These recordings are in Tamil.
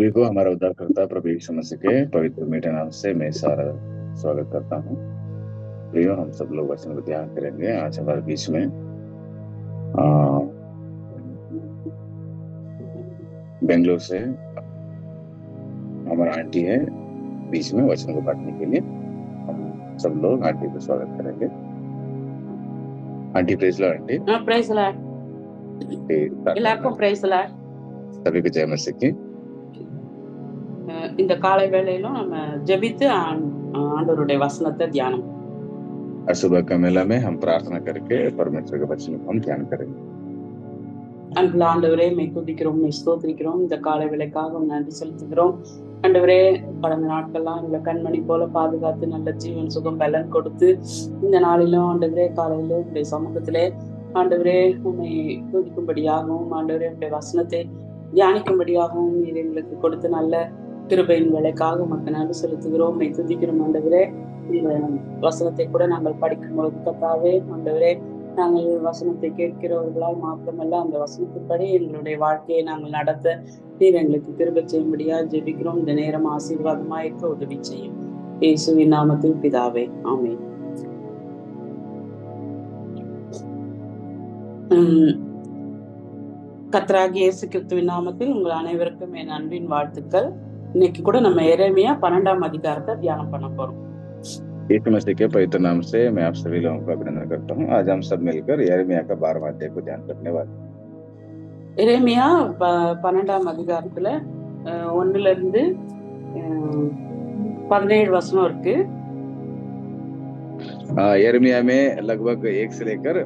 सभी को हमारा उद्धारकर्ता प्रभु यीशु मसीह के पवित्र मीठे नाम से मैं सारा स्वागत करता हूँ। प्रियो, हम सब लोग वचन को ध्यान करेंगे। आज हमारे बीच में आ, बेंगलोर से हमारा आंटी है बीच में वचन को बांटने के लिए। हम सब लोग आंटी को स्वागत करेंगे। Aunty praise lord. Aunty praise lord. எல்லாருக்கும் பிரைஸ் லார்ட். सभी को जय मसीह की। இந்த காலை வேளையிலும் நம்ம ஜெபித்து ஆண்டவருடைய வசனத்தை தியானம். सुबह का मेला में हम प्रार्थना करके परमेश्वर के वचन को हम ध्यान करेंगे। அன்புள்ள ஆண்டவரே, மை துதிக்கிறோம், மை ஸ்தோத்திரிக்கிறோம். இந்த காலை வேளைக்காக நன்றி செலுத்துகிறோம். ஆண்டவரே, கடந்த நாட்கள்லாம் எங்களை கண்மணி போல பாதுகாத்து நல்ல ஜீவன் சுகம் பலன் கொடுத்து இந்த நாளிலும் ஆண்டவரே காலையில உங்களுடைய சமூகத்திலே ஆண்டவரே உண்மை துதிக்கும்படியாகவும் ஆண்டவரே உங்களுடைய வசனத்தை தியானிக்கும்படியாகவும் நீர் எங்களுக்கு கொடுத்த நல்ல கிருபையின் வேலைக்காக மக்கள் நன்றி செலுத்துகிறோம், மை துதிக்கிறோம். ஆண்டவரே, இந்த வசனத்தை கூட நாங்கள் படிக்கும்போது கர்த்தாவே ஆண்டவரே, நாங்கள் வசனத்தை கேட்கிறவர்களால் மாத்திரமல்ல அந்த வசனத்தின்படி எங்களுடைய வாழ்க்கையை நாங்கள் நடத்த நீர் எங்களுக்கு கிருபை செய்யும்படியா ஜெபிக்கிறோம். இந்த நேரம் ஆசீர்வாதமா இருக்க உதவி செய்யும். இயேசுவின் நாமத்தில் பிதாவே, ஆமென். கர்த்தராகிய இயேசு கிறிஸ்துவின் நாமத்தில் உங்கள் அனைவருக்கும் என் அன்பின் வாழ்த்துக்கள். இன்னைக்கு கூட நம்ம எரேமியா 12ஆம் அதிகாரத்தை தியானம் பண்ண போறோம். यीशु मसीह के पवित्र नाम से मैं आप सभी लोगों का अभिनंदन करता हूँ। आज हम सब मिलकर यिर्मयाह का 12वां अध्याय को ध्यान करने वाले हैं। எரேமியா 12ஆம் அதிகாரத்துல 1ல இருந்து 17 வசனம் இருக்கு. यिर्मयाह में लगभग 1 से लेकर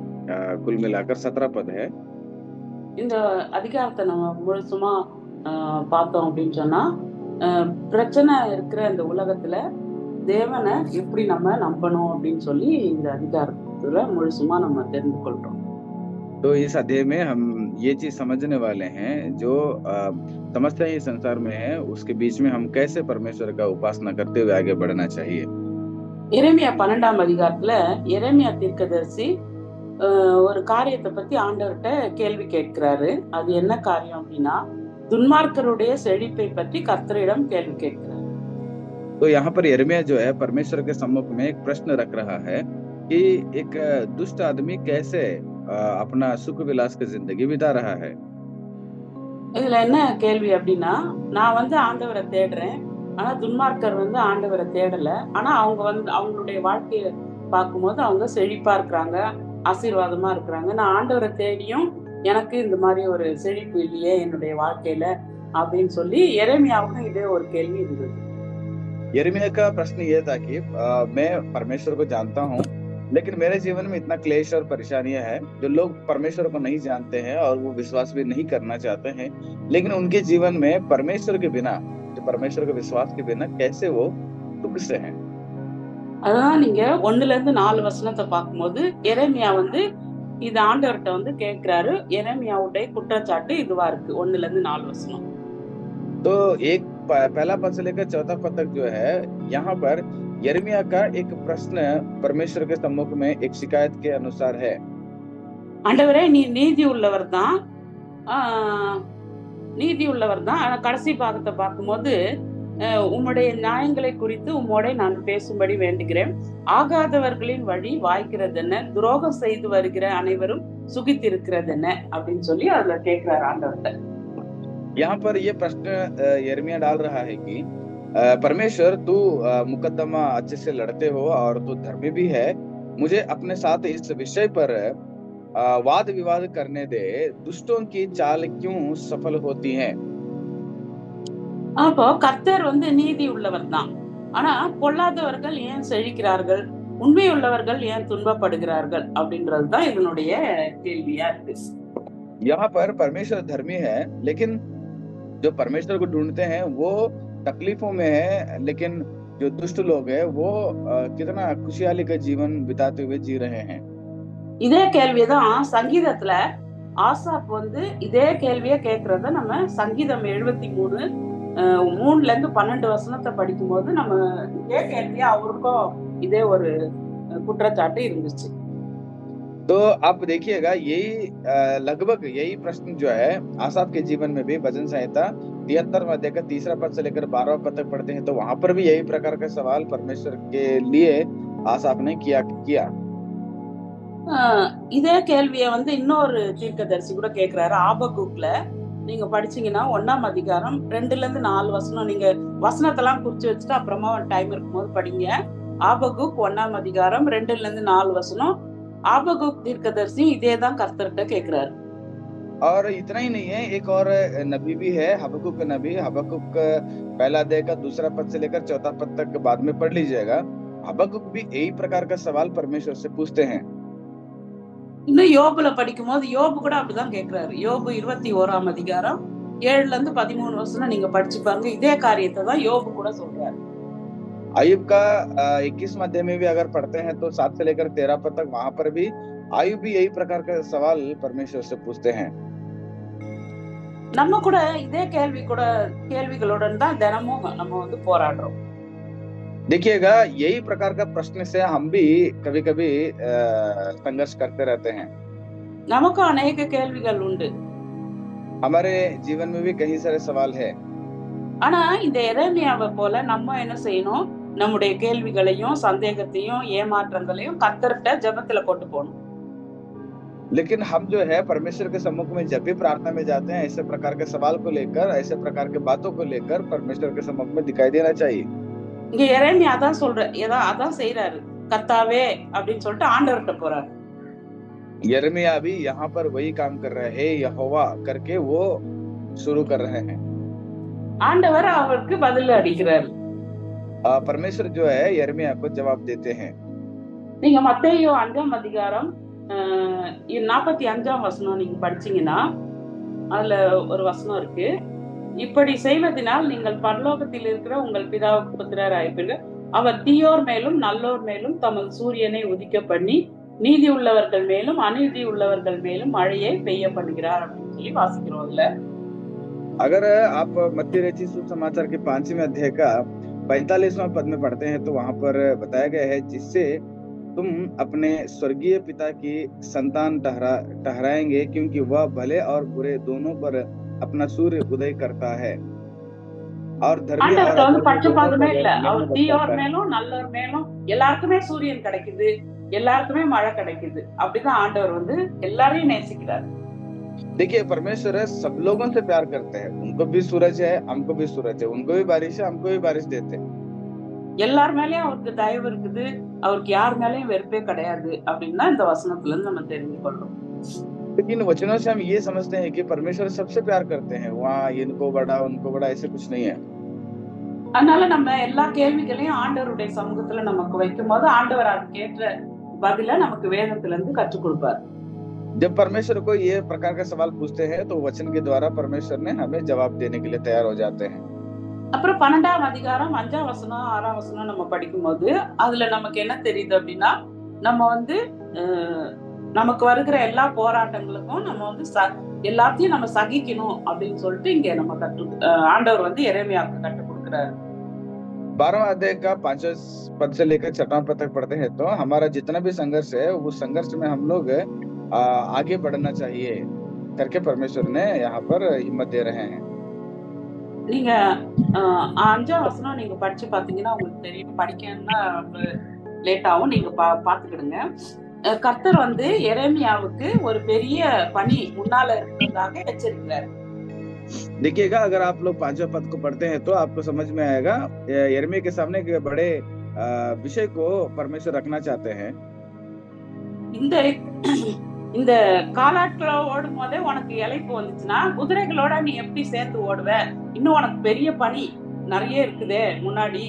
कुल मिलाकर 17 पद है। இந்த அதிகாரத்தை நம்ம முழுசுமா பார்த்தோம் அப்படின்னு சொன்னா, பிரச்சனை இருக்கிற இந்த உலகத்துல தேவனை எப்படி நம்ம நம்பணும் அப்படின்னு சொல்லி இந்த அதிகாரத்துல முழுசுமா நம்ம தெரிந்து கொள்றோம். तो इस अध्याय में हम ये चीज समझने वाले हैं, जो समस्या ही संसार में है उसके बीच में हम कैसे परमेश्वर का उपासना करते हुए आगे बढ़ना चाहिए। எரேமியா 12ஆம் அதிகாரத்துல எரேமியா தீர்க்கதரிசி ஒரு காரியத்தை பத்தி ஆண்டவர்கிட்ட கேள்வி கேட்கிறாரு. அது என்ன காரியம் அப்படின்னா, துன்மார்க்கருடைய செழிப்பை பற்றி கர்த்தரிடம் கேள்வி கேட்கிறார். तो यहाँ पर यिर्मयाह जो है परमेश्वर के सम्मुख में एक प्रश्न रख रहा है कि एक दुष्ट आदमी कैसे अपना सुख विलास की जिंदगी बिता रहा है। இதுல என்ன கேள்வி அப்படின்னா, நான் ஆண்டவரை தேடுறேன், ஆனா துன்மார்க்கர் ஆண்டவரை தேடல. ஆனா அவங்க அவங்களுடைய வாழ்க்கையை பார்க்கும்போது அவங்க செழிப்பா இருக்கிறாங்க, ஆசீர்வாதமா இருக்கிறாங்க. நான் ஆண்டவரை தேடியும் எனக்கு இந்த மாதிரி ஒரு செழிப்பு இல்லையே என்னுடைய வாழ்க்கையில அப்படின்னு சொல்லி எரேமியாவுக்கும் இதே ஒரு கேள்வி இருந்தது. यिर्मयाह का प्रश्न ये था कि मैं परमेश्वर को जानता हूँ, लेकिन मेरे जीवन में इतना क्लेश और परेशानियां हैं। जो लोग परमेश्वर को नहीं जानते हैं और वो विश्वास भी नहीं करना चाहते हैं, लेकिन उनके जीवन में परमेश्वर के बिना, जो परमेश्वर के विश्वास के बिना कैसे वो सुख से हैं। அதான் நீங்க 1ல இருந்து 4 வசனத்தை பார்க்கும்போது எரேமியா இது ஆண்டவர்கிட்ட கேட்கிறாரு. எரேமியாவுடைய குற்றச்சாட்டு இதுவா இருக்கு. 1ல இருந்து 4 வசனம். तो एक पहला पद से लेकर 4था पद तक जो है, यहाँ पर यिर्मयाह का एक प्रश्न परमेश्वर के सम्मुख में एक शिकायत के अनुसार है। ஆண்டவரே, நீ நீதி உள்ளவர் தான், நீதி உள்ளவர் தான். ஆனா கடைசி பாகத்தை பார்க்கும்போது உம்முடைய நியாயங்களை குறித்து உம்மோட நான் பேசும்படி வேண்டுகிறேன். ஆகாதவர்களின் வழி வாய்க்கிறது என்ன, துரோகம் செய்து வருகிற அனைவரும் சுகித்திருக்கிறது என்ன அப்படின்னு சொல்லி அதுல கேட்கிறார் ஆண்டவர்கிட்ட. यहाँ पर ये प्रश्न यिर्मयाह डाल रहा है कि परमेश्वर, तू मुकदमा अच्छे से लड़ते हो और तू धर्मी भी है, मुझे अपने साथ इस विषय पर वाद विवाद करने दे। दुष्टों की चाल क्यों सफल होती है। அப்போ கர்த்தர் நீதி உள்ளவர் தான், ஆனா பொல்லாதவர்கள் ஏன் செழிக்கிறார்கள், உண்மை உள்ளவர்கள் ஏன் துன்பப்படுகிறார்கள் அப்படின்றதுதான் இதனுடைய கேள்வியா இருக்கு. यहाँ पर परमेश्वर धर्मी है, लेकिन जो परमेश्वर को ढूंढते हैं वो तकलीफों में है, लेकिन जो दुष्ट लोग हैं वो कितना खुशहाली का जीवन बिताते हुए जी रहे हैं। இதே கேள்விதான் சங்கீதத்துல ஆசாப் இதே கேள்வியை கேட்கறத நம்ம சங்கீதம் 73 3ல இருந்து 12 வசனத்தை படிக்கும்போது நம்ம இதே கேள்வியா அவருக்கும் இதே ஒரு குற்றச்சாட்டு இருந்துச்சு. तो आप देखिएगा यही लगभग यही प्रश्न जो है आसाफ के जीवन में भी भजन संहिता 73 अध्याय का 3रा पद से लेकर 12वां पद तक पढ़ते हैं तो वहां पर भी यही प्रकार का सवाल परमेश्वर के लिए आसाफ ने किया। இதே கேள்வியை வந்து இன்னொரு தீர்க்கதரிசி கூட கேக்குறாரு. ஆபகுக்ல நீங்க படிச்சீங்கன்னா 1ஆம் அதிகாரம் 2ல இருந்து 4 வசனம், நீங்க வசனத்தெல்லாம் குறிச்சு வச்சுட்டு அப்புறமா டைம் இருக்கும்போது படிங்க. ஆபகுக் 1ஆம் அதிகாரம் 2ல இருந்து 4 வசனம். ஆபகுக் தீர்க்கதரிசி இதே தான் கர்த்தர்கிட்ட கேக்குறாரு. और इतना ही नहीं है, एक और नबी भी है, हबक्कुक का नबी। हबक्कुक पहला अध्याय का 2रा पद से लेकर 4था पद तक बाद में पढ़ लीजिएगा। हबक्कुक भी यही प्रकार का सवाल परमेश्वर से पूछते हैं। இன்னும் யோபுல படிக்கும் போது யோபு கூட அப்படிதான் கேக்குறாரு. யோபு 21ஆம் அதிகாரம் 7ல இருந்து 13 வசனம் நீங்க படிச்சு பாருங்க. இதே காரியத்தை தான் யோபு கூட சொல்றாரு. आयुब का 21वां अध्याय में भी अगर पढ़ते हैं तो 7 से लेकर 13 पद तक वहां पर भी आयुब भी यही प्रकार का सवाल परमेश्वर से पूछते हैं। நம்ம கூட இதே கேள்விகளுடன் தான் தினமும் நம்ம வந்து போராடுறோம். देखिएगा, यही प्रकार का प्रश्न से हम भी कभी कभी संघर्ष करते रहते हैं। நமக்கும் अनेक கேள்விகள் உண்டு. हमारे जीवन में भी कई सारे सवाल है। ஆனா இந்த எரேமியாவை போல நம்ம என்ன செய்யணும்? நம்முடைய கேள்விகளையும் சந்தேகத்தையும் ஏமாற்றங்களையும் கர்த்தர்கிட்ட ஜெபத்துல கொண்டு போகணும். लेकिन हम जो है परमेश्वर के सम्मुख में जब भी प्रार्थना में जाते हैं, ऐसे प्रकार के सवाल को लेकर, ऐसे प्रकार के बातों को लेकर परमेश्वर के सम्मुख में दिखाई देना चाहिए। இங்க எரேமியா அதான் செய்யறாரு. கர்த்தாவே அப்படின்னு சொல்லிட்டு ஆண்டவர்கிட்ட போறாரு. यिर्मयाह भी यहाँ पर वही काम कर रहे हैं, यहोवा करके वो शुरू कर रहे हैं। ஆண்டவர் அவருக்கு பதில் அளிக்கிறார். परमेश्वर जो है यिर्मयाह को जवाब देते हैं। நீங்க மத்தேயு 5ஆம் அதிகாரம் 45ஆம் வசனம் நீங்க படிச்சீங்கன்னா அதுல ஒரு வசனம் இருக்கு. இப்படி செய்வதனால் நீங்கள் பரலோகத்தில் இருக்கிற உங்கள் பிதாவுக்கு புத்திரர் ஆயிருப்பீர்கள். அவர் தீயோர் மேலும் நல்லோர் மேலும் தமது சூரியனை உதிக்க பண்ணி நீதி உள்ளவர்கள் மேலும் அநீதி உள்ளவர்கள் மேலும் மழையை பெய்ய பண்ணுகிறார் அப்படின்னு சொல்லி வாசிக்கிறோம். அதுல अगर आप मत्ती रचित सुसमाचार के 5वें अध्याय का 45वां पद में पढ़ते हैं तो वहां पर बताया गया है, जिससे तुम अपने स्वर्गीय पिता की संतान ठहराएंगे, क्योंकि वह भले और बुरे दोनों पर अपना सूर्य उदय करता है और धर्मी और பட்சபாதமே இல்ல. அவர் தீயோர் மேலும் நல்லோர் மேலும் எல்லாருக்குமே சூரியன் கிடைக்குது, எல்லாருக்குமே மழை கிடைக்குது. அப்படிதான் ஆண்டவர் வந்து எல்லாரையும் நேசிக்கிறார். देखिए, परमेश्वर सब लोगों से प्यार करते हैं। उनको भी सूरज है, हमको भी सूरज है, उनको भी बारिश है, हमको भी बारिश देते हैं। எல்லார் மேலயும் அவருக்கு தயவு இருக்குது, அவருக்கு யார் மேலயும் வெறுப்பே கிடையாது அப்படின்னா இந்த வசனத்துல இருந்து நம்ம தெரிந்து கொள்றோம். लेकिन वचनों से हम ये समझते हैं कि परमेश्वर सबसे प्यार करते हैं, वहाँ इनको बड़ा उनको बड़ा ऐसे कुछ नहीं है। அதனால நம்ம எல்லா கேள்விகளையும் ஆண்டவருடைய சமூகத்துல நமக்கு வைக்கும் போது ஆண்டவர் அதுக்கேற்ற பதில நமக்கு வேதத்துல இருந்து கற்றுக் கொடுப்பார். जब परमेश्वर को ये प्रकार का सवाल पूछते हैं तो वचन के द्वारा परमेश्वर ने हमें जवाब देने के लिए तैयार हो जाते हैं। அப்புறம் 12ஆம் அதிகாரம் 5ஆம் வசனம் 6ஆம் வசனம் நம்ம படிக்கும் போது அதுல நமக்கு என்ன தெரியுது அப்படின்னா, நம்ம வந்து நமக்கு வருகிற எல்லா போராட்டங்களுக்கும் நம்ம வந்து எல்லாத்தையும் நம்ம சகிக்கணும் அப்படின்னு சொல்லிட்டு இங்க நம்ம ஆண்டவர் வந்து எரேமியாவுக்கு கற்றுக் கொடுக்கிறாரு. 12वां अध्याय का 5वें पद से लेकर 6वां पद तक पढ़ते हैं तो हमारा जितना भी संघर्ष है, उस संघर्ष में हम लोग आगे बढ़ना चाहिए करके परमेश्वर ने यहाँ पर हिम्मत दे रहे हैं। நீங்க 5ஆம் வசனம் நீங்க படிச்சு பாத்தீங்கன்னா உங்களுக்கு தெரியும். படிக்கணும்னா லேட் ஆகும், நீங்க பாத்துக்கிடுங்க. கர்த்தர் வந்து எரேமியாவுக்கு ஒரு பெரிய பணி முன்னால இருக்கிறதாக எச்சரிக்கிறார். देखिएगा, अगर आप लोग 5वें पद को पढ़ते हैं तो आपको समझ में आएगा, यिर्मयाह के सामने एक बड़े विषय को परमेश्वर रखना चाहते हैं। இந்த காலாட்கள ஓடும் போதே உனக்கு இளைப்பு வந்துச்சுன்னா குதிரைகளோட நீ எப்படி சேர்ந்து ஓடுவ? இன்னும் உனக்கு பெரிய பணி நிறைய இருக்குதே முன்னாடி,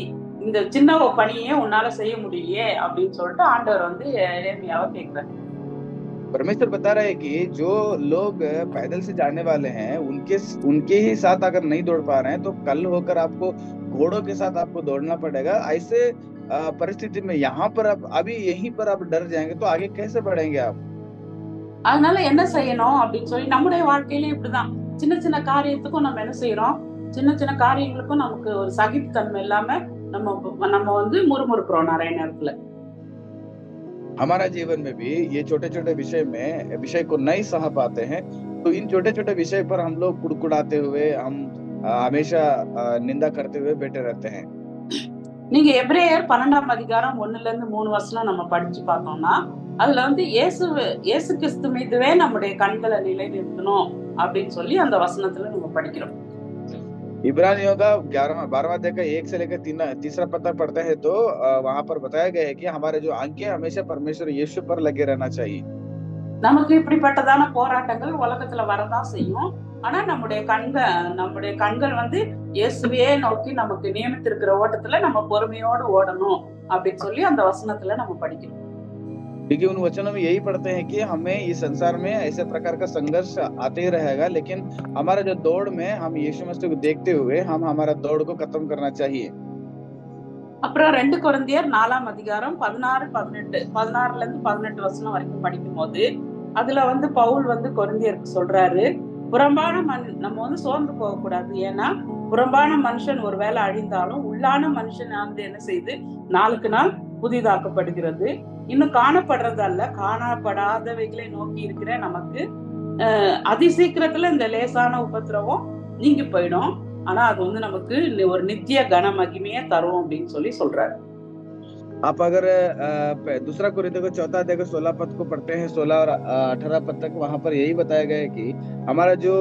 இந்த சின்ன பணியே உன்னால செய்ய முடியலையே அப்படின்னு சொல்லிட்டு ஆண்டவர் வந்து எரேமியாவை கேட்கிறார். परमेश्वर बता रहे हैं कि जो लोग पैदल से जाने वाले हैं उनके ही साथ अगर नहीं दौड़ पा रहे हैं तो कल होकर आपको घोड़ों के साथ आपको दौड़ना पड़ेगा। ऐसे परिस्थिति में यहाँ पर आप अभी यहीं पर आप डर जाएंगे तो आगे कैसे बढ़ेंगे आप? அதனால என்ன செய்யணும் அப்படின்னு சொல்லி நம்முடைய வாழ்க்கையிலும் இப்படிதான். சின்ன சின்ன காரியத்துக்கும் நம்ம என்ன செய்யறோம், சின்ன சின்ன காரியங்களுக்கும் நமக்கு ஒரு சகிப்புத்தன்மை இல்லாம நம்ம வந்து முறுமுறுக்கிறோம் நிறைய நேரத்துல. हमारा जीवन में भी ये छोटे छोटे विषय को नहीं सह पाते हैं, तो इन छोटे छोटे विषय पर हम लोग कुड़कुड़ाते हुए हम हमेशा निंदा करते हुए बैठे रहते हैं। நீங்க எபிரேயர் 12ஆம் அதிகாரம் 1ல இருந்து 3 வசனம் நம்ம படிச்சு பார்த்தோம்னா, அதுல வந்து இயேசு கிறிஸ்து மீதுவே நம்முடைய கண்களை நிலை நிறுத்தணும் அப்படின்னு சொல்லி அந்த வசனத்துல நம்ம படிக்கிறோம். इब्रानियों का 12वां अध्याय का 1 से लेकर 3 पद तक पढ़ते हैं तो वहां पर बताया गया है कि हमारे जो आंखें हमेशा परमेश्वर यीशु पर लगे रहना चाहिए। நமக்கு இப்படிப்பட்டதான போராட்டங்கள் உலகத்துல வரதான் செய்யும். ஆனா நம்முடைய கண்கள் வந்து இயேசுவையே நோக்கி நமக்கு நியமித்திருக்கிற ஓட்டத்துல நம்ம பொறுமையோடு ஓடணும் அப்படின்னு சொல்லி அந்த வசனத்துல நம்ம படிக்கிறோம். क्योंकि उन वचनों में यही पढ़ते हैं कि हमें इस संसार में ऐसे प्रकार का संघर्ष आते ही रहेगा, लेकिन हमारा जो दौड़ में हम यीशु मसीह को देखते हुए हम हमारा दौड़ को खत्म करना चाहिए। அப்புறம் 2 கொரிந்தியர் 4ஆம் அதிகாரம் 16ல இருந்து 18 வசனம் வரைக்கும் படிக்கும் போது அதுல வந்து பவுல் வந்து கொரிந்தியருக்கு சொல்றாரு, புறம்பான நம்ம வந்து சோர்ந்து போக கூடாது. ஏன்னா புறம்பான மனுஷன் ஒரு வேளை அழிந்தாலும் உள்ளான மனுஷன் வந்து என்ன செய்து நாளுக்கு நாள் புதிதாக்கப்படுகிறது. இன்னும் காணப்படுறதல்ல, காணப்படாதவைகளை நோக்கி இருக்கிற நமக்கு அதிசீக்கிரத்துல இந்த லேசான உபத்திரவம் நீங்கி போயிடும். ஆனா அது வந்து நமக்கு ஒரு நித்திய கன மகிமையை தரும் அப்படின்னு சொல்லி சொல்றாரு. आप अगर दूसरा कोरिन्थियों को 4 अध्याय के 16 पद को पढ़ते हैं, 16 और 18 पद तक, वहां पर यही बताया गया है कि हमारा जो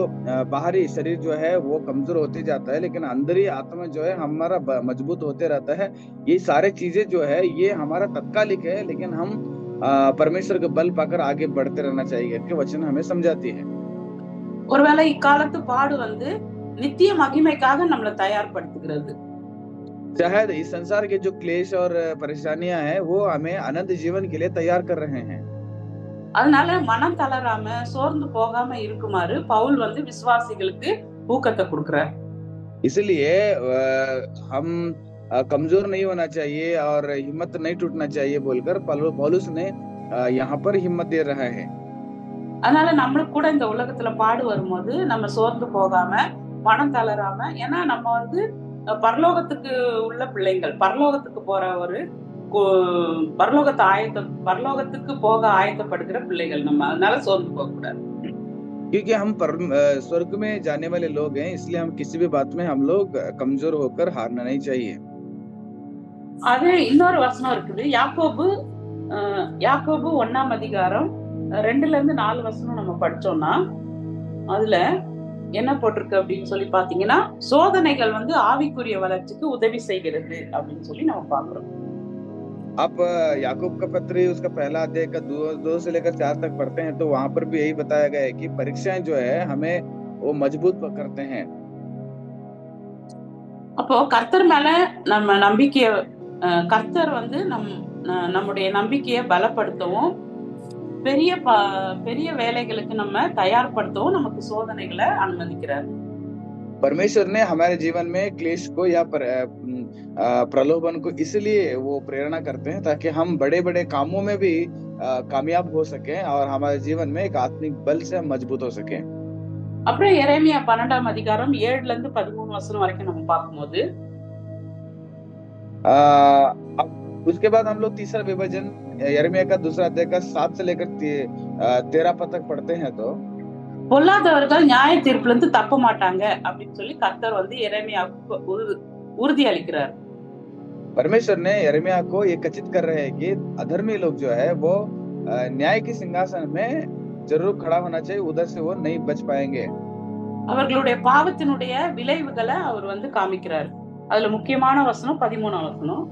बाहरी शरीर जो है वो कमजोर होते जाता है, लेकिन अंदरी आत्मा जो है हमारा मजबूत होते रहता है। ये सारे चीजें जो है ये हमारा तत्कालिक है, लेकिन हम परमेश्वर के बल पाकर आगे बढ़ते रहना चाहिए कि वचन हमें समझाती है। ஒருவேளை இக்காலத்து பாடு வந்து நித்திய மகிமைக்காக நம்மளை தயார்படுத்துகிறது. शायद इस संसार के जो क्लेश और परेशानियां हैं वो हमें अनंत जीवन के लिए तैयार कर रहे हैं। அதனால மனம் தளராம சோர்ந்து போகாம இருக்குமாறு பவுல் வந்து விசுவாசிகளுக்கு ஊக்கத்தை கொடுக்கிறார். इसलिए हम कमजोर नहीं होना चाहिए और हिम्मत नहीं टूटना चाहिए बोलकर पौलुस ने यहाँ पर हिम्मत दे रहा है। அதனால நம்மளுக்கு கூட இந்த உலகத்துல பாடு வரும்போது நம்ம சோர்ந்து போகாம மனம் தளராம, ஏன்னா நம்ம வந்து பரலோகத்துக்கு உள்ள பிள்ளைங்கள், பரலோகத்துக்கு போற ஒரு பரலோகத்துக்கு போக ஆயத்தப்படுகிற பிள்ளைகள் நம்ம, அதனால சோர்ந்து போக கூடாது. क्योंकि हम स्वर्ग में जाने वाले लोग हैं, इसलिए हम किसी भी बात में हम लोग कमजोर होकर हारना नहीं चाहिए। அதே இன்னொரு வசனம் இருக்குது, யாக்கோபு 1ஆம் அதிகாரம் 2ல இருந்து 4 வசனம் நம்ம படிச்சோம்னா அதுல என்ன போட்டிருக்கு அப்படின்னு சொல்லி பாத்தீங்கன்னா, சோதனைகள் வந்து ஆவிக்குரிய வளர்ச்சிக்கு உதவி செய்கிறது அப்படின்னு சொல்லி நம்ம பாக்குறோம். आप याकूब का पत्र उसका पहला अध्याय का 2 से लेकर 4 तक पढ़ते हैं तो वहां पर भी यही बताया गया है कि परीक्षाएं जो है हमें वो मजबूत करते हैं। அப்போ கர்த்தர் மேல நம்ம நம்பிக்கைய, கர்த்தர் வந்து நம்முடைய நம்பிக்கையை பலப்படுத்தவும் பெரிய வேலைகளுக்கு நம்ம தயார்படுத்தவும் நமக்கு சோதனைகளை அனுமதிக்கிறார். परमेश्वर ने हमारे जीवन में क्लेश को या प्रलोभन को इसलिए वो प्रेरणा करते हैं ताकि हम बड़े बड़े कामों में भी कामयाब हो सके और हमारे जीवन में एक आत्मिक बल से हम मजबूत हो सके। அப்புறம் எரேமியா 12ஆம் அதிகாரம் 7ல இருந்து 13 வசனம் வரைக்கும் நம்ம பார்க்கும்போது उसके बाद हम लोग तीसरा विभाजन यिर्मयाह का दूसरा अध्याय का 7 से लेकर 13 पद तक पढ़ते हैं तो பொல்லாதவர்கள் நியாய தீர்ப்புல இருந்து தப்ப மாட்டாங்க அப்படின்னு சொல்லி கர்த்தர் வந்து எரேமியாவுக்கு உறுதி அளிக்கிறார். परमेश्वर ने यिर्मयाह को ये खचित कर रहे हैं कि अधर्मी लोग जो है वो न्याय के सिंहासन में जरूर खड़ा होना चाहिए, उधर से वो नहीं बच पाएंगे। அவர்களுடைய பாவத்தினுடைய விளைவுகளை அவர் வந்து காமிக்கிறார். அதுல முக்கியமான வசனம் 13ஆம் வசனம்.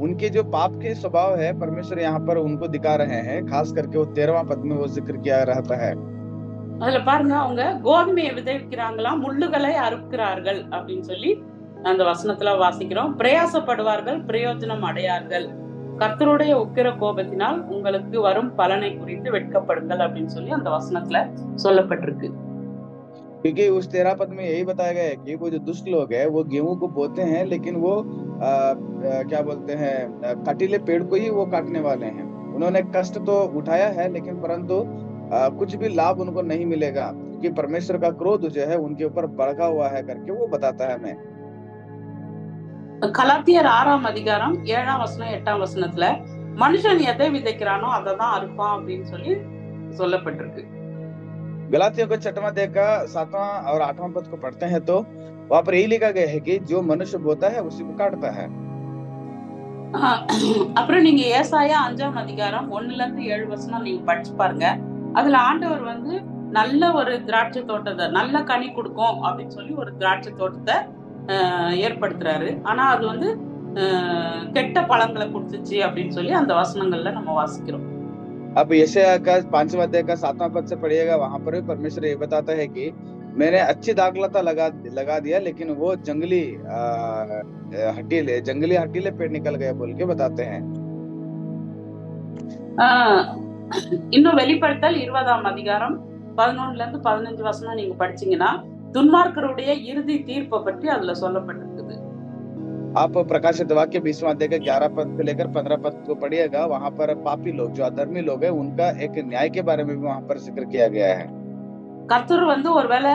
उनके जो पाप के स्वभाव है परमेश्वर यहाँ पर उनको दिखा रहे हैं, खास करके वो 13वां पद में वो जिक्र किया रहता है। அதுல பாருங்க, அவங்க கோதுமையை விதைக்கிறாங்களா, முள்ளுகளை அறுக்கிறார்கள் அப்படின்னு சொல்லி அந்த வசனத்துல வாசிக்கிறோம். பிரயாசப்படுவார்கள், பிரயோஜனம் அடையார்கள், கர்த்தருடைய உக்கிர கோபத்தினால் உங்களுக்கு வரும் பலனை குறித்து வெட்கப்படுங்கள் அப்படின்னு சொல்லி அந்த வசனத்துல சொல்லப்பட்டிருக்கு. क्योंकि उस 13 पद में यही बताया गया है कि वो जो दुष्ट लोग है वो गेहूं को बोते हैं, लेकिन वो क्या बोलते हैं कटीले पेड़ को ही वो काटने वाले हैं। उन्होंने कष्ट तो उठाया है, लेकिन परंतु कुछ भी लाभ उनको नहीं मिलेगा, क्योंकि परमेश्वर का क्रोध जो है उनके ऊपर भड़का हुआ है करके वो बताता है हमें। கலாத்தியர் 6ஆம் அதிகாரம் 7ஆம் வசனம் 8ஆம் வசனத்துல மனுஷன் எதை விதைக்கிறானோ அதை தான் அறுப்பான் அப்படின்னு சொல்லி சொல்லப்பட்டிருக்கு. गलातियों को 6वां अध्याय का 7वां और 8वां पद को पढ़ते हैं तो वहां पर यही लिखा गया है कि जो मनुष्य बोता है उसी को काटता है। அப்புறம் நீங்க ஏசாயா 5ஆம் அதிகாரம் 1-7 நீங்க படிச்சு பாருங்க. அதுல ஆண்டவர் வந்து நல்ல ஒரு திராட்சை தோட்டத்தை, நல்ல கனி கொடுக்கும் அப்படின்னு சொல்லி ஒரு திராட்சை தோட்டத்தை ஏற்படுத்துறாரு. ஆனா அது வந்து கெட்ட பழங்களை கொடுத்துச்சு அப்படின்னு சொல்லி அந்த வசனங்கள்ல நம்ம வாசிக்கிறோம். अब यशायाह का 5वां अध्याय का 7वां पद से पढ़िएगा, वहां पर भी परमेश्वर ये बताता है कि मैंने अच्छी दाखलता लगा दिया लेकिन वो जंगली हटीले पेड़ निकल गए बोल के बताते हैं। இன்னும் வெளிப்படுத்தல் 20ஆம் அதிகாரம் 11-15 நீங்க படிச்சீங்கன்னா துன்மார்க்கருடைய இறுதி தீர்ப்பை பற்றி அதுல சொல்லப்பட்டிருக்குது. आप प्रकाशित वाक्य 20वां अध्याय के 11 पद से लेकर 15 पद को पढ़िएगा, वहां पर पापी लोग जो अधर्मी लोग हैं उनका एक न्याय के बारे में भी वहां पर जिक्र किया गया है। கர்த்தர் வந்து ஒருவேளை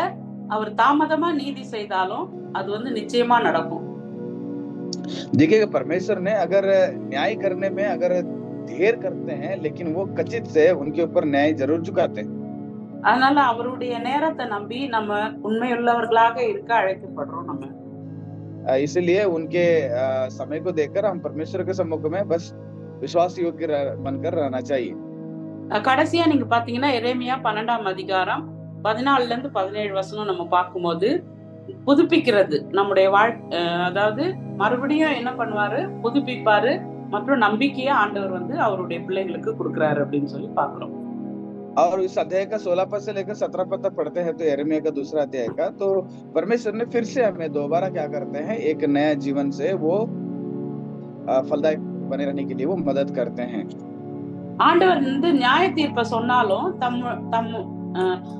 அவர் தாமதமா நீதி செய்தாலும் அது வந்து நிச்சயமா நடக்கும். देखिएगा, परमेश्वर ने अगर न्याय करने में अगर देर करते हैं लेकिन वो कचित से उनके ऊपर न्याय जरूर चुकाते हैं। அதனால அவருடைய நேரத்தை நம்பி நம்ம உண்மையுள்ளவர்களாக இருக்க அழைக்கப்படுறோம். நம்ம इसलिए उनके समय को देखकर हम परमेश्वर के सम्मुख में बस विश्वास योग्य बनकर रहना चाहिए। கடைசியா நீங்க பாத்தீங்கன்னா எரேமியா 12ஆம் அதிகாரம் 14-17 நம்ம பார்க்கும்போது புதுப்பிக்கிறது நம்முடைய அதாவது மறுபடியும் என்ன பண்ணுவாரு, புதுப்பிப்பாரு மற்றும் நம்பிக்கையை ஆண்டவர் வந்து அவருடைய பிள்ளைகளுக்கு கொடுக்கிறாரு அப்படின்னு சொல்லி பாக்குறோம். और इस अध्याय का 16 पद से लेकर 17 पद तक पढ़ते हैं तो यिर्मयाह का दूसरा अध्याय का, तो परमेश्वर ने फिर से हमें दोबारा क्या करते हैं, एक नया जीवन से वो फलदायक बने रहने के लिए वो मदद करते हैं। ஆண்டவர் வந்து நியாய தீர்ப்பை சொன்னாலும்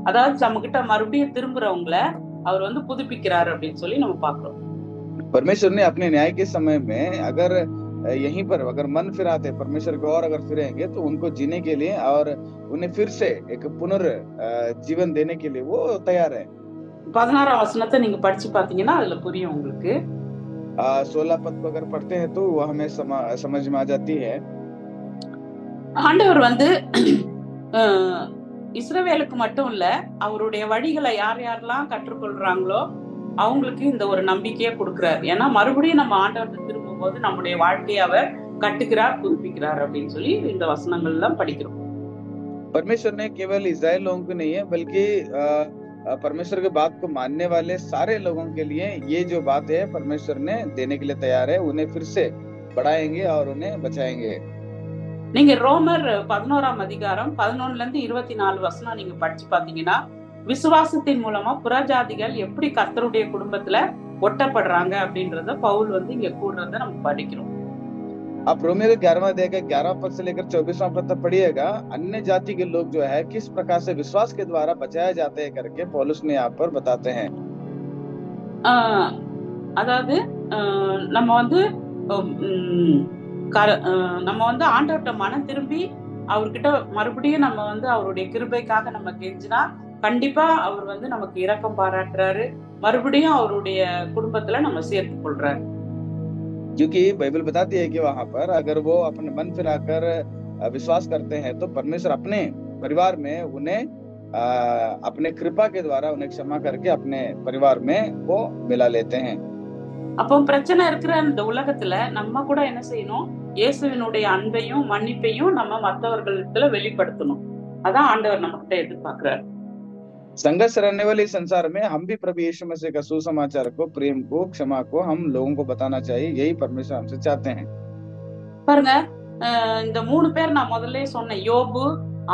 அதாவது நம்ம கிட்ட மறுபடியும் திரும்புறவங்கள அவர் வந்து புதுப்பிக்கிறாரு அப்படின்னு சொல்லி நம்ம பாக்குறோம். परमेश्वर ने अपने न्याय के समय में अगर यहीं पर अगर मन फिराते परमेश्वर को और अगर फिरेंगे तो उनको जीने के लिए और उन्हें फिर से एक पुनर्जीवन देने के लिए वो तैयार है। 16ஆம் வசனத்தை நீங்க படிச்சு பாத்தீங்கன்னா அதுல புரியும் உங்களுக்கு. 16 पद को अगर पढ़ते हैं तो वो हमें समझ में आ जाती है। ஆண்டவர் வந்து இஸ்ரவேலுக்கு மட்டும் இல்ல, அவருடைய வழிகளை யார் யாரெல்லாம் கற்றுக்கொள்றாங்களோ அவங்களுக்கு இந்த ஒரு நம்பிக்கையை கொடுக்கிறார். ஏன்னா மறுபடியும் நம்ம ஆண்டவர்கிட்ட திரும்பும் போது நம்முடைய வாழ்க்கையை அவர் கட்டுக்கிறார், புதுப்பிக்கிறார் அப்படின்னு சொல்லி இந்த வசனங்கள் எல்லாம் படிக்கிறோம். परमेश्वर ने केवल इस्राएल लोगों को नहीं है बल्कि परमेश्वर के बात को मानने वाले सारे लोगों के लिए ये जो बात है परमेश्वर ने देने के लिए तैयार है, उन्हें फिर से बढ़ाएंगे और उन्हें बचाएंगे। நீங்க ரோமர் 11ஆம் அதிகாரம் 11-24 நீங்க படிச்சு பாத்தீங்கன்னா விசுவாசத்தின் மூலமா புறஜாதிகள் எப்படி கர்த்தருடைய குடும்பத்துல ஒட்டப்படுறாங்க அப்படின்றத பவுல் வந்து இங்க கூடுறத நம்ம படிக்கிறோம். आप रोमियो के 11वां अध्याय के 11 पद से लेकर 24वां पद तक पढ़िएगा, अन्य जाति के लोग जो है किस प्रकार से विश्वास के द्वारा बचाया जाते हैं करके पौलुस ने यहाँ पर बताते हैं। அதாவது நம்ம வந்து ஆண்டவர்கிட்ட மனம் திரும்பி அவர்கிட்ட மறுபடியும் நம்ம வந்து அவருடைய கிருபைக்காக நம்ம கெஞ்சினா கண்டிப்பா அவர் வந்து நமக்கு இரக்கம் பாராட்டுறாரு, மறுபடியும் அவருடைய குடும்பத்துல நம்ம சேர்த்து கொள்றாரு. क्योंकि बाइबल बताती है कि वहां पर अगर वो अपने मन फिराकर विश्वास करते हैं तो परमेश्वर अपने परिवार में उन्हें अपने कृपा के द्वारा उन्हें क्षमा करके अपने परिवार में वो मिला लेते हैं। அப்போ பிரச்சனை இருக்கிற இந்த உலகத்துல நம்ம கூட என்ன செய்யணும், இயேசுவினுடைய அன்பையும் மன்னிப்பையும் நம்ம மற்றவர்களிடத்துல வெளிப்படுத்தணும். அதான் ஆண்டவர் நம்ம கிட்ட எதிர்பார்க்கிறார். संघर्ष रहने वाले संसार में हम भी प्रभु यीशु मसीह का सुसमाचार को, प्रेम को, क्षमा को हम लोगों को बताना चाहिए, यही परमेश्वर हमसे चाहते हैं। பாருங்க, இந்த 3 பேர் நான் முதல்ல சொன்ன யோபு,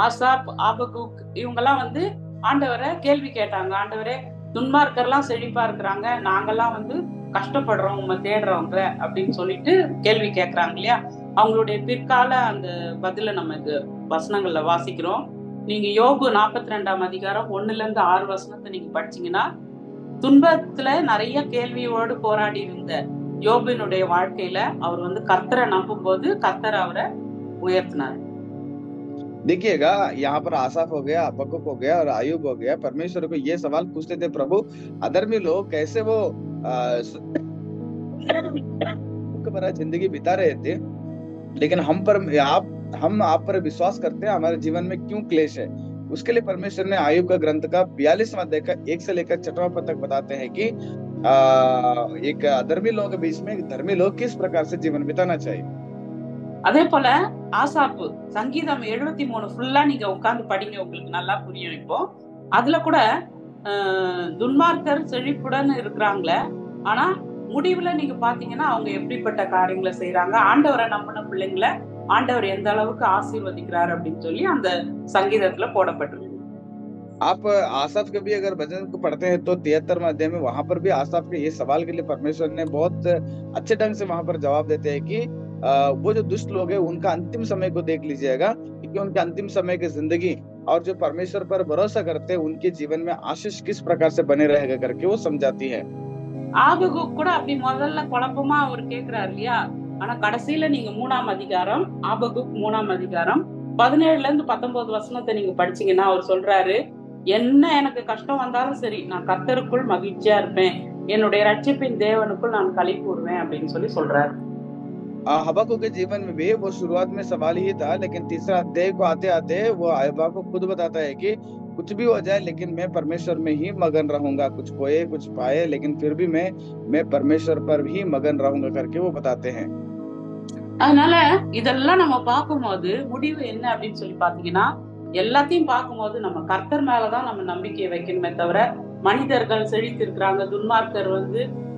ஆசாப், ஆபகுக் இவங்கெல்லாம் வந்து ஆண்டவரை கேள்வி கேட்டாங்க. ஆண்டவரே, துன்மார்க்கர்லாம் செழிப்பா இருக்கிறாங்க, நாங்கெல்லாம் வந்து கஷ்டப்படுறோம் உங்க தேடுறவங்க அப்படின்னு சொல்லிட்டு கேள்வி கேட்கறாங்க இல்லையா. அவங்களுடைய பிற்கால அந்த பதில நம்ம இந்த வசனங்கள்ல வாசிக்கிறோம். நீங்க யோபு 42ஆம் அதிகாரம் 1-6 நீங்க படிச்சீங்கன்னா துன்பத்துல நிறைய கேள்வியோடு போராடி இருந்த யோபினுடைய வாழ்க்கையில அவர் வந்து கர்த்தரை நம்பும் போது கர்த்தர் அவரை உயர்த்தினார். देखिएगा, यहाँ पर आसाफ हो गया, हबक्कुक हो गया और अय्यूब हो गया, परमेश्वर को ये सवाल पूछते थे, प्रभु अधर्मी लोग कैसे वो दुख भरा जिंदगी बिता रहे थे, लेकिन हम आप पर विश्वास करते हैं, हमारे जीवन में क्यों क्लेश है, उसके लिए परमेश्वर ने आयुब का ग्रंथ का 42वां अध्याय का 1 से लेकर 6वां पद तक बताते हैं कि एक अधर्मी लोगों के बीच में धर्मी लोग किस प्रकार से जीवन बिताना चाहिए। அதே போல ஆசாப்பு சங்கீதம் 73 ஃபுல்லா நீங்க உட்கார்ந்து படிங்க, உங்களுக்கு நல்லா புரியும். இப்போ அதுல கூட துன்மார்க்கர் செழிப்புடன் இருக்கிறாங்களே, ஆனா முடிவுல நீங்க பாத்தீங்கன்னா அவங்க எப்படிப்பட்ட காரியங்களை செய்யறாங்க, ஆண்டவரை நம்பின பிள்ளைங்களை ஆண்டவர் எந்த அளவுக்கு ஆசீர்வதிக்கிறார் அப்படின்னு சொல்லி அந்த சங்கீதத்துல போடப்பட்டிருக்கு. आप आसफ के भी अगर भजन को पढ़ते हैं तो 73वें अध्याय में वहां पर भी आसफ के ये सवाल के लिए परमेश्वर ने बहुत अच्छे ढंग से वहां पर जवाब देते हैं कि वो जो दुष्ट लोग हैं उनका अंतिम समय को देख लीजिएगा, क्योंकि उनके अंतिम समय की जिंदगी और जो परमेश्वर पर भरोसा करते हैं उनके जीवन में आशीष किस प्रकार से बने रहेगा करके वो समझाती है। ஆபகுக் கூட அப்படி முதல்ல குழப்பமா அவர் கேட்கிறார் இல்லையா, ஆனா கடைசியில நீங்க 3ஆம் அதிகாரம், ஆபகுக் 3ஆம் அதிகாரம் 17ல இருந்து 19 வசனத்தை நீங்க படிச்சீங்கன்னா அவர் சொல்றாரு, என்ன எனக்கு கஷ்டம் வந்தாலும் சரி நான் கர்த்தருக்குள் மகிழ்ச்சியா இருப்பேன், என்னுடைய ரட்சிப்பின் தேவனுக்குள் நான் களி கூறுவேன் அப்படின்னு சொல்லி சொல்றாரு. हबक्कुक के जीवन में भी वो शुरुआत में सवाल ही था, लेकिन तीसरा अध्याय को आते आते वो हबक्कुक खुद बताता है कि कुछ भी हो जाए लेकिन मैं परमेश्वर में ही मगन रहूंगा, कुछ खोए कुछ पाए लेकिन फिर भी मैं परमेश्वर पर ही मगन रहूंगा करके वो बताते हैं। அதனால இதெல்லாம் நம்ம பார்க்கும்போது முடிவு என்ன அப்படின்னு சொல்லி பாத்தீங்கன்னா, எல்லாத்தையும் பார்க்கும்போது நம்ம கர்த்தர் மேலதான் நம்ம நம்பிக்கையை வைக்கணுமே தவிர, மனிதர்கள் செழித்து இருக்கிறாங்க, துன்மார்க்கர்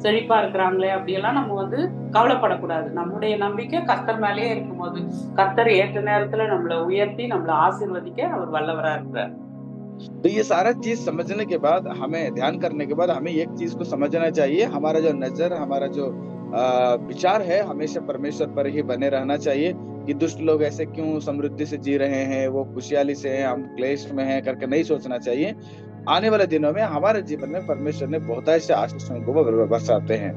செழிப்பா இருக்கிறாங்களே அப்படியெல்லாம் நம்ம கவலைப்படக்கூடாது. நம்முடைய நம்பிக்கை கர்த்தர் மேலேயே இருக்கும்போது கர்த்தர் ஏற்ற நேரத்துல நம்மளை உயர்த்தி நம்மளை ஆசீர்வதிக்க அவர் வல்லவரா இருக்கிறார். तो ये सारा चीज समझने के बाद, हमें ध्यान करने के बाद हमें एक चीज को समझना चाहिए, हमारा जो नजर, हमारा जो विचार है हमेशा परमेश्वर पर ही बने रहना चाहिए कि दुष्ट लोग ऐसे क्यों समृद्धि से जी रहे हैं, वो खुशहाली से हैं, हम क्लेश में हैं करके नहीं सोचना चाहिए। आने वाले दिनों में हमारे जीवन में परमेश्वर ने बहुत ऐसे आशीषों को बरसाते हैं।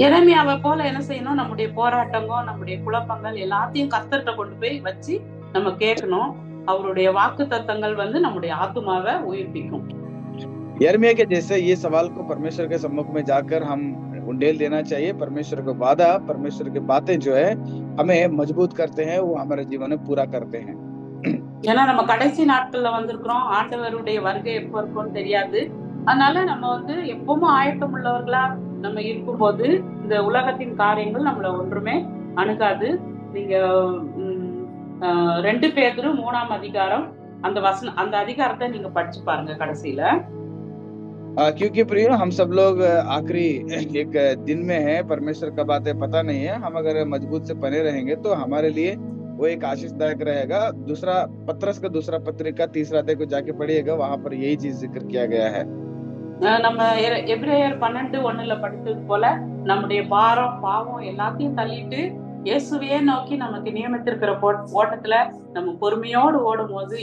எரேமியாவை போல என்ன செய்யணும், நம்முடைய போராட்டங்கள், நம்முடைய குழப்பங்கள் எல்லாத்தையும் கர்த்தர்கிட்ட கொண்டு போய் வச்சு நம்ம கேட்கணும். அவருடைய வாக்கு தத்தங்கள் நம்முடைய ஆத்துமாவை உயிர்ப்பிக்கும். यिर्मयाह के जैसे ये सवाल को परमेश्वर के सम्मुख में जाकर हम उंडेल देना चाहिए। परमेश्वर को वादा, परमेश्वर की बातें जो है हमें मजबूत करते हैं, वो हमारे जीवन में पूरा करते हैं। ஏன்னா நம்ம கடைசி நாட்கள்ல வந்திருக்கிறோம், ஆண்டவருடைய வருகை எப்போ இருக்கும்னு தெரியாது. அதனால நம்ம எப்பவும் ஆயத்தம் உள்ளவர்களா நம்ம இருக்கும்போது இந்த உலகத்தின் காரியங்கள் நம்மள ஒன்றுமே அணுகாது. நீங்க 2 பேதுரு 3ஆம் அதிகாரம் அந்த அதிகாரத்தை நீங்க படிச்சு பாருங்க கடைசியில. क्योंकि प्रियो हम सब लोग आखिरी एक दिन में है, परमेश्वर का बातें पता नहीं है, हम अगर मजबूत से बने रहेंगे तो हमारे लिए वो एक आशीषदायक रहेगा। दूसरा पत्रस का दूसरा पत्रिका 3रा अध्याय को जाके पढ़िएगा, वहां पर यही चीज जिक्र किया गया है। நம்ம எபிரேயர் 12:1 படித்தது போல நம்முடைய பாரம் பாவம் எல்லாத்தையும் தள்ளிட்டு இயேசுவையே நோக்கி நமக்கு நியமித்திருக்கிற ஓட்டத்துல நம்ம பொறுமையோடு ஓடும் போது,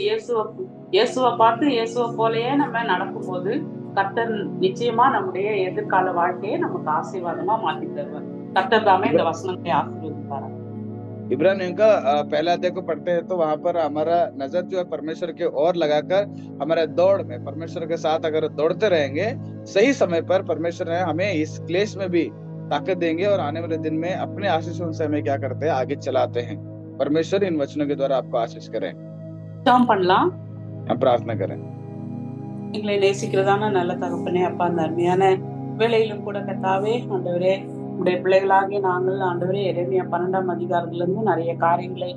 இயேசுவை பார்த்து இயேசுவை போலயே நம்ம நடக்கும் போது கர்த்தர் நிச்சயமா நம்முடைய எதிர்கால வாழ்க்கையை நமக்கு ஆசீர்வாதமா மாத்தி தருவார். கர்த்தர் தாமே இந்த வசனத்தை ஆசீர்வதிப்பார்। इब्रानियों का पहला अध्याय को पढ़ते हैं तो वहां पर हमारा नजर जो है परमेश्वर के ओर लगाकर हमारे दौड़ में परमेश्वर के साथ अगर दौड़ते रहेंगे, सही समय पर परमेश्वर है हमें इस क्लेश में भी ताकत देंगे और आने वाले दिन में अपने आशीषों से हमें क्या करते हैं, आगे चलाते हैं। परमेश्वर इन वचनों के द्वारा आपको आशीष करें। हम प्रार्थना करें। எங்களை நேசிக்கிறதான நல்ல தகப்பனே, அப்பா அந்த அருமையான வேலையிலும் கூட கர்த்தாவே ஆண்டவரே, உடைய பிள்ளைகளாகிய நாங்கள் ஆண்டவரே எரேமியா 12ஆம் அதிகாரத்துல இருந்து நிறைய காரியங்களை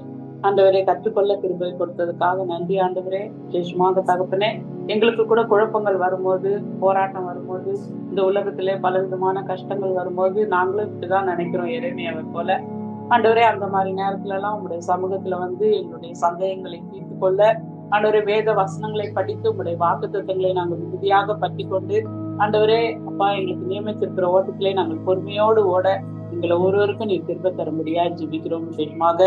ஆண்டவரே கற்றுக்கொள்ள கிருபை கொடுத்ததுக்காக நன்றி ஆண்டவரே. விசேஷமாக தகப்பனே, எங்களுக்கு கூட குழப்பங்கள் வரும்போது, போராட்டம் வரும்போது, இந்த உலகத்திலே பல விதமான கஷ்டங்கள் வரும்போது நாங்களும் இப்படிதான் நினைக்கிறோம் எரேமியாவை போல. ஆண்டவரே அந்த மாதிரி நேரத்துல எல்லாம் உங்களுடைய சமூகத்துல எங்களுடைய சந்தேகங்களை தீர்த்து கொள்ள ஆண்டவரே வேத வசனங்களை படித்து உங்களுடைய வாக்குத்தத்தங்களை நாங்கள் உறுதியாக பற்றி கொண்டு ஆண்டவரே அப்பா எங்களுக்கு நியமித்திருக்கிற ஓட்டத்திலே நாங்கள் பொறுமையோடு ஓட எங்களை ஒருவருக்கும் நீர் திரும்ப தரும்படியா ஜெபிக்கிறோம். விசேஷமாக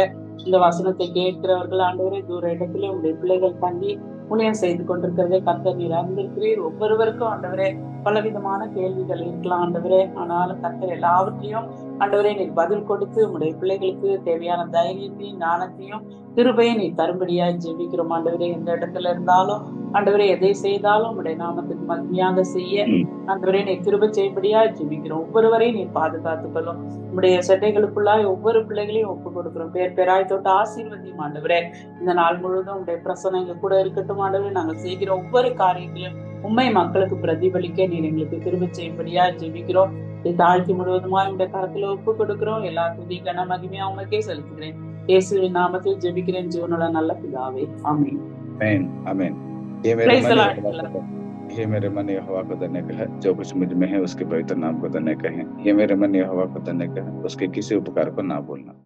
இந்த வசனத்தை கேட்கிறவர்கள் ஆண்டவரே தூர இடத்திலே உங்களுடைய பிள்ளைகள் தங்கி ஊழியம் செய்து கொண்டிருக்கிறதை கர்த்தர் நீர் அறிந்திருக்கிறீர். ஒவ்வொருவருக்கும் ஆண்டவரே பலவிதமான கேள்விகள் இருக்கலாம் ஆண்டவரே. ஆனாலும் கர்த்தர் எல்லாவற்றையும் ஆண்டவரே நீர் பதில் கொடுத்து உம்முடைய பிள்ளைகளுக்கு தேவையான தைரியத்தையும் ஞானத்தையும் கிருபையை நீ தரும்படியா ஜெபிக்கிறோம் ஆண்டவரே. எந்த இடத்துல இருந்தாலும் ஆண்டவரே எதை செய்தாலும் உம்முடைய நாமத்துக்கு மகிமையாக செய்ய ஆண்டவரே நீ கிருபை செய்யும்படியா ஜெபிக்கிறோம். ஒவ்வொருவரையும் நீ பாதுகாத்துக் கொள்ளும். உம்முடைய சட்டைகளுக்குள்ளாய் ஒவ்வொரு பிள்ளைகளையும் ஒப்பு கொடுக்கிறோம். பேர் பேராய் தொட்டு ஆசீர்வதியும் ஆண்டவரே. இந்த நாள் முழுவதும் உடைய பிரசனம் எங்க கூட இருக்கட்டும் ஆண்டவரே. நாங்கள் செய்கிற ஒவ்வொரு காரியங்களையும் உண்மை மக்களுக்கு பிரதிபலிக்க நீர் எங்களுக்கு கிருபை செய்யும்படியா ஜெபிக்கிறோம். தாழ்த்தி முழுவதுமாய் உடைய கரத்துல ஒப்பு கொடுக்கிறோம். எல்லா துதி கன மகிமையா உமக்கே செலுத்துகிறேன். இயேசுவின் நாமத்தில் ஜெபிக்கிறேன் ஜீவனுள்ள நல்ல பிதாவே, ஆமென். आमीन आमीन। ये मेरे मन यहोवा को धन्य कहे, जो कुछ मुझ में है उसके पवित्र नाम को धन्य कहे। ये मेरे मन यहोवा को धन्य कहे, उसके किसी उपकार को ना भूलना।